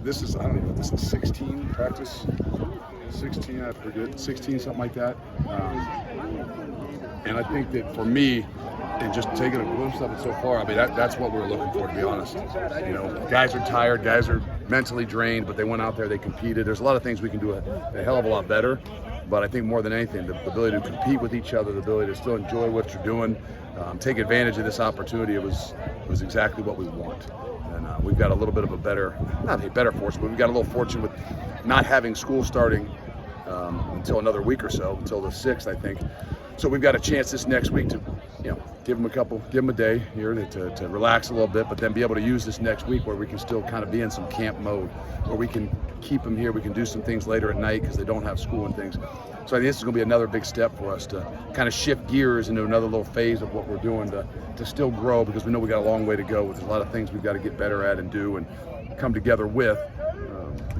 This is, I don't even know, this is 16 practice, 16, I forget, 16, something like that. And I think that for me, and just taking a glimpse of it so far, I mean, that's what we're looking for, to be honest. You know, guys are tired, guys are mentally drained, but they went out there, they competed. There's a lot of things we can do a hell of a lot better, but I think more than anything, the ability to compete with each other, the ability to still enjoy what you're doing, take advantage of this opportunity, it was exactly what we want. And we've got a little bit of a better, not a better fortune, but we've got a little fortune with not having school starting until another week or so, until the 6th, I think. So we've got a chance this next week to, you know, give them a day here to relax a little bit, but then be able to use this next week where we can still kind of be in some camp mode, where we can keep them here. We can do some things later at night because they don't have school and things. So I think this is going to be another big step for us to kind of shift gears into another little phase of what we're doing to still grow, because we know we got a long way to go. There's a lot of things we've got to get better at and do and come together with.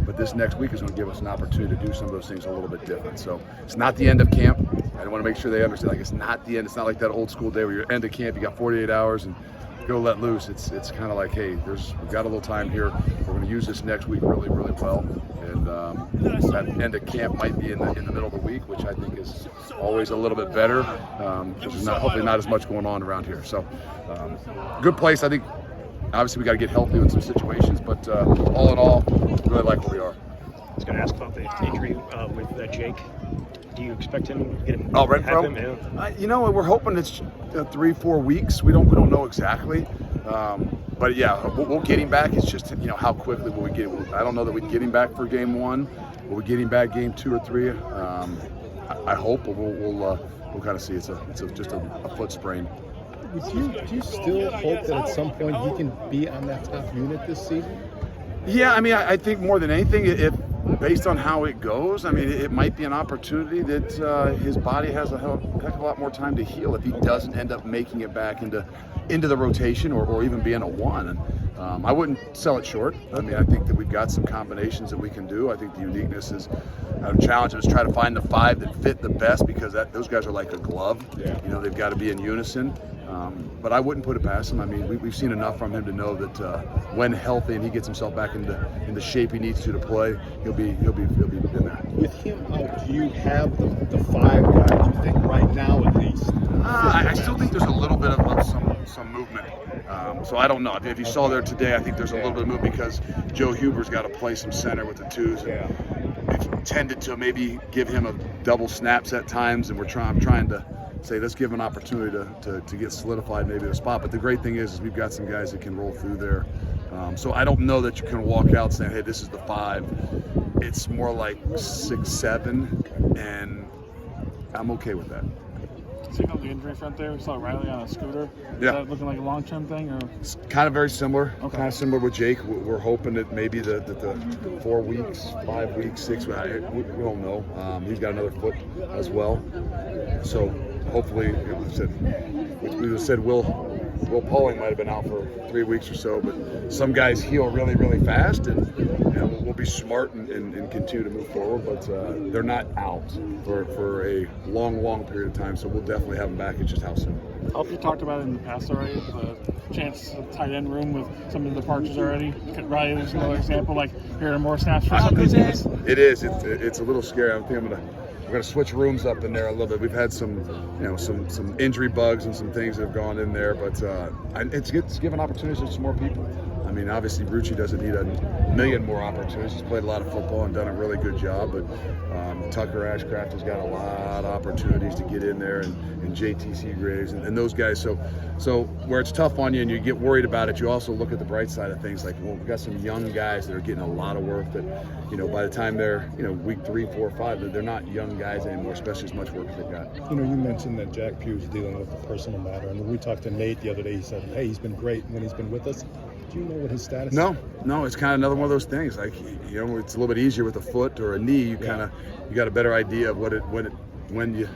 But this next week is going to give us an opportunity to do some of those things a little bit different. So it's not the end of camp. I want to make sure they understand, like, it's not the end. It's not like that old school day where you're end of camp, you got 48 hours and go let loose. It's kind of like, hey, we've got a little time here. We're going to use this next week really, really well. And that end of camp might be in the middle of the week, which I think is always a little bit better. There's hopefully not as much going on around here. So good place. I think obviously we got to get healthy in some situations, but all in all, really like where we are. I was going to ask about the injury with Jake. Do you expect him to get him? Renfro? Yeah. You know, we're hoping it's 3-4 weeks. We don't know exactly, but yeah, we'll get him back. It's just, you know, how quickly will we get him? I don't know that we can get him back for game 1. Will we get him back game 2 or 3? I hope, but we'll kind of see. It's just a foot sprain. Do you still hope that at some point he can be on that top unit this season? Yeah, I mean, I think more than anything, if based on how it goes, I mean, it might be an opportunity that his body has a heck of a lot more time to heal if he doesn't end up making it back into the rotation or even being a 1. And I wouldn't sell it short. I mean, I think that we've got some combinations that we can do. I think the uniqueness is a challenge is try to find the 5 that fit the best, because those guys are like a glove. Yeah. You know, they've got to be in unison. But I wouldn't put it past him. I mean, we've seen enough from him to know that when healthy and he gets himself back into shape he needs to play, he'll be in there. With him out, do you have the 5 guys you think right now at least? I still think there's a little bit of some movement. So I don't know. If you saw there today, I think there's a little bit of movement because Joe Huber's got to play some center with the 2s. And it's tended to maybe give him a double snaps at times, and I'm trying to say, let's give him an opportunity to get solidified maybe a spot. But the great thing is we've got some guys that can roll through there. So I don't know that you can walk out saying, hey, this is the 5. It's more like 6, 7, and I'm okay with that. Seeing on the injury front there, we saw Riley on a scooter. Yeah. Is that looking like a long-term thing? Or? It's kind of very similar. Okay. Kind of similar with Jake. We're hoping that maybe the 4 weeks, 5 weeks, 6, we don't know. He's got another foot as well. So hopefully, we said Will Pauling might have been out for 3 weeks or so, but some guys heal really, really fast, and we'll be smart and continue to move forward. But they're not out for a long period of time, so we'll definitely have them back. It's just how soon. You talked about it in the past already, the chance of tight end room with some of the departures already. Riley was another example, like hearing more snaps for some of these guys. It is. It's a little scary. I think we're gonna switch rooms up in there a little bit. We've had some injury bugs and some things that have gone in there, but it's given opportunities to some more people. I mean, obviously, Rucci doesn't need a million more opportunities. He's played a lot of football and done a really good job, but Tucker Ashcraft has got a lot of opportunities to get in there, and JTC Graves and those guys. So where it's tough on you and you get worried about it, you also look at the bright side of things. Like, well, we've got some young guys that are getting a lot of work that, by the time they're, week 3, 4, 5, they're not young guys anymore, especially as much work as they've got. You mentioned that Jack Pugh's dealing with a personal matter. And when we talked to Nate the other day, he said, hey, he's been great when he's been with us. Do you know what his status is? No, it's kind of another one of those things. Like, it's a little bit easier with a foot or a knee. You got a better idea of when you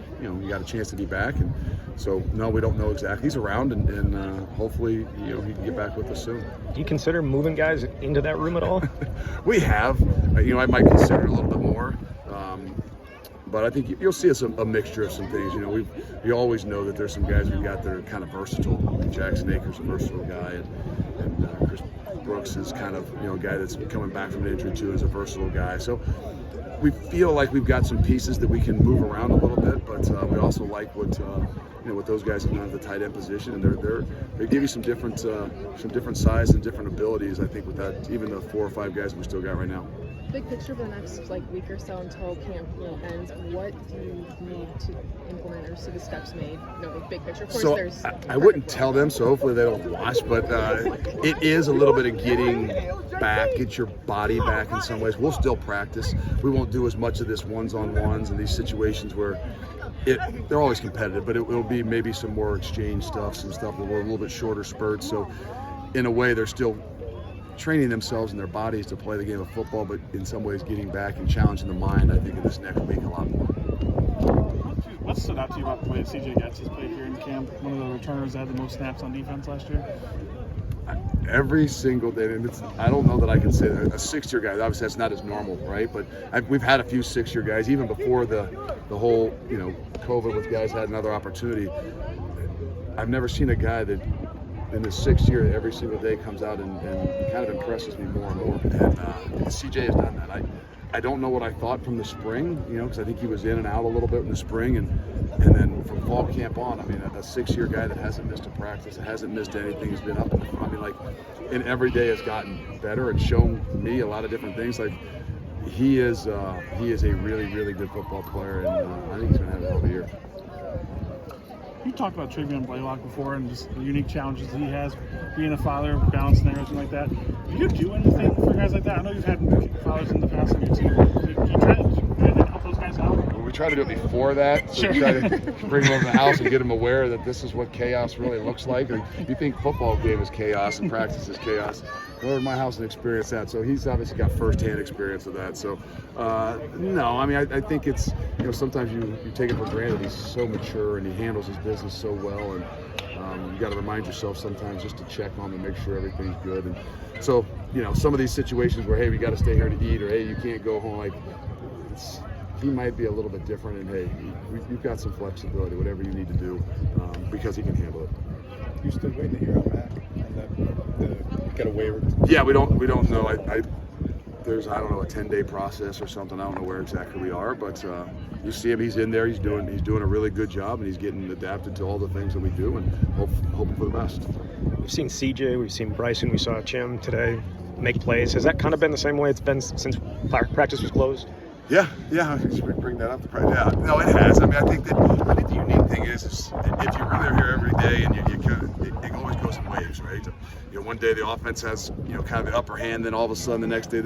got a chance to be back. And so, no, we don't know exactly. He's around, and hopefully, he can get back with us soon. Do you consider moving guys into that room at all? We have. I might consider it a little bit more. But I think you'll see a mixture of some things. We always know that there's some guys we've got that are kind of versatile. Jackson Akers, a versatile guy, and Brooks is kind of, you know, a guy that's coming back from an injury too, is a versatile guy. So we feel like we've got some pieces that we can move around a little bit, but we also like what you know, what those guys have done at the tight end position, and they give you some different size and different abilities. I think with that, even the 4 or 5 guys we still got right now. Big picture for the next week or so until camp ends. What do you need to implement, or so the steps made? No, big picture. Of course, So there's. I wouldn't tell them, so hopefully they don't watch. But it is a little bit of getting back, get your body back in some ways. We'll still practice. We won't do as much of this ones-on-ones and these situations where they're always competitive, but it will be maybe some more exchange stuff, some stuff where we're a little bit shorter spurts. So in a way, they're still training themselves and their bodies to play the game of football, but in some ways getting back and challenging the mind, I think, in this next week a lot more. What stood out to you about the way CJ Getz has played here in camp? One of the returners that had the most snaps on defense last year. Every single day, and I don't know that I can say that. A 6-year guy, obviously that's not as normal, right? But we've had a few 6-year guys, even before the whole, you know, COVID, with guys had another opportunity. I've never seen a guy that in the 6th year every single day comes out and kind of impresses me more and more. And CJ has done that. I don't know what I thought from the spring, you know, because I think he was in and out a little bit in the spring, and then from fall camp on, I mean, a 6-year guy that hasn't missed a practice, hasn't missed anything, has been up in the front. I mean, like, and every day has gotten better and shown me a lot of different things. Like, he is a really, really good football player, and I think he's going to have a hell of a year. You talked about Travion Blaylock before and just the unique challenges he has, being a father, balancing everything like that. Do you do anything for guys like that? I know you've had fathers in the past on your team. Do you try to help those guys out? Well, we try to do it before that. So Sure. we try to bring them over to the house and get them aware that this is what chaos really looks like. Like, you think football game is chaos and practice is chaos. Go over to my house and experience that. So he's obviously got firsthand experience of that. So no, I mean, I think it's, you know, sometimes you take it for granted. He's so mature and he handles his business so well, and you got to remind yourself sometimes just to check on him and make sure everything's good. And so, you know, some of these situations where, hey, we got to stay here to eat, or hey, you can't go home, like, he might be a little bit different, and hey, you've got some flexibility, whatever you need to do, because he can handle it. You still waiting to hear on that? Got a waiver? Yeah, we don't know. There's, I don't know, a 10-day process or something. I don't know where exactly we are, but you see him. He's in there. He's doing a really good job, and he's getting adapted to all the things that we do, and hoping for the best. We've seen CJ, we've seen Bryson, we saw Chim today make plays. Has that kind of been the same way it's been since practice was closed? Yeah. We bring that up. Yeah, no, it has. I mean, I think the unique thing is if you really are here every day, and you kind of, it always goes in waves, right? You know, one day the offense has, you know, kind of the upper hand, then all of a sudden the next day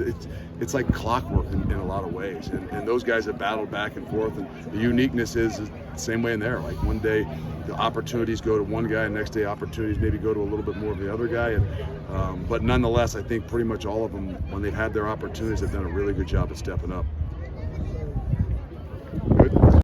it's like clockwork in a lot of ways, and those guys have battled back and forth, and the uniqueness is the same way in there. Like, one day the opportunities go to one guy, and next day opportunities maybe go to a little bit more of the other guy, and but nonetheless, I think pretty much all of them, when they've had their opportunities, have done a really good job at stepping up.